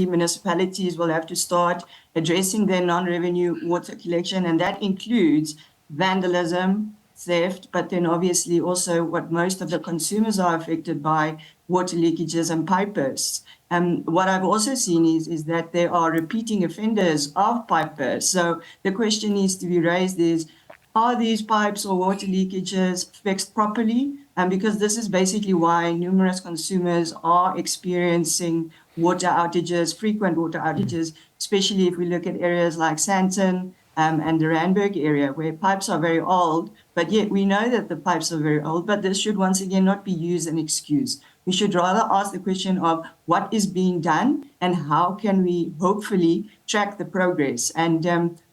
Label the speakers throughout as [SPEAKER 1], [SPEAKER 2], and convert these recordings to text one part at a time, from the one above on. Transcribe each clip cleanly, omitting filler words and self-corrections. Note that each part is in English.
[SPEAKER 1] municipalities will have to start addressing their non-revenue water collection, and that includes vandalism, theft, but then obviously also what most of the consumers are affected by, water leakages and pipe bursts. What I've also seen is that there are repeating offenders of pipe bursts. So the question needs to be raised is, are these pipes or water leakages fixed properly? Because this is basically why numerous consumers are experiencing water outages, frequent water outages, especially if we look at areas like Sandton and the Randburg area, where pipes are very old, but yet we know that the pipes are very old, but this should once again not be used as an excuse. We should rather ask the question of what is being done and how can we hopefully track the progress. And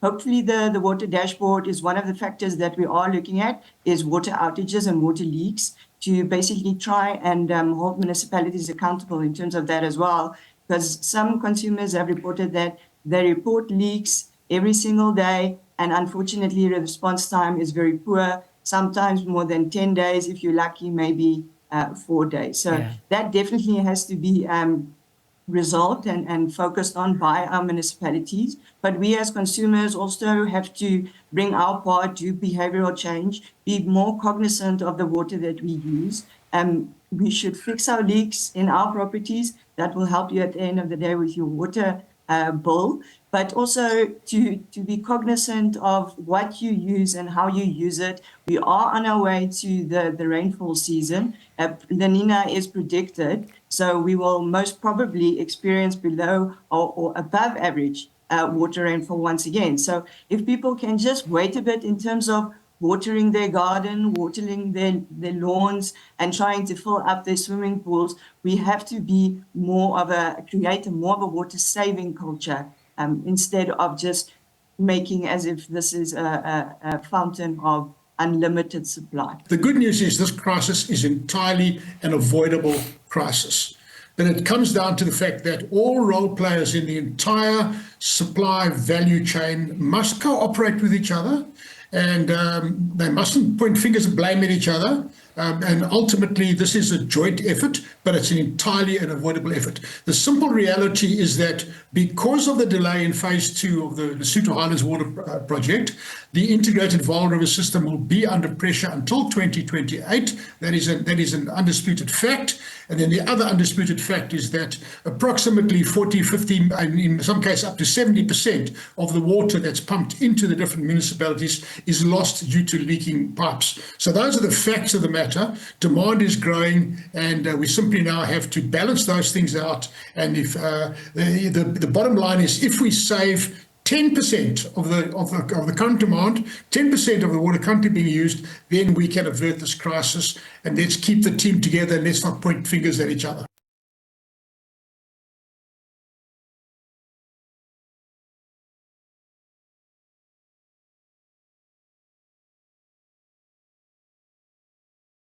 [SPEAKER 1] hopefully the water dashboard is one of the factors that we are looking at, is water outages and water leaks, to basically try and hold municipalities accountable in terms of that as well. Because some consumers have reported that they report leaks every single day, and unfortunately the response time is very poor, sometimes more than 10 days, if you're lucky, maybe 4 days. So that definitely has to be resolved and focused on by our municipalities. But we as consumers also have to bring our part, do behavioral change, be more cognizant of the water that we use. We should fix our leaks in our properties. That will help you at the end of the day with your water bill, but also to be cognizant of what you use and how you use it. We are on our way to the rainfall season. La Nina is predicted, so we will most probably experience below or above average water rainfall once again. So if people can just wait a bit in terms of watering their garden, watering their lawns, and trying to fill up their swimming pools, we have to be create more of a water saving culture instead of just making as if this is a fountain of unlimited supply.
[SPEAKER 2] The good news is this crisis is entirely an avoidable crisis. But it comes down to the fact that all role players in the entire supply value chain must cooperate with each other, and they mustn't point fingers of blame at each other. And ultimately, this is a joint effort, but it's an entirely unavoidable effort. The simple reality is that because of the delay in phase 2 of the Lesotho Highlands water project, the Integrated Vaal River System will be under pressure until 2028. That is an undisputed fact. And then the other undisputed fact is that approximately 40, 50, and in some cases up to 70% of the water that's pumped into the different municipalities is lost due to leaking pipes. So those are the facts of the matter. Demand is growing, and we simply now have to balance those things out. And if the bottom line is, if we save 10% of the current demand, 10% of the water currently being used, then we can avert this crisis. And let's keep the team together and let's not point fingers at each other.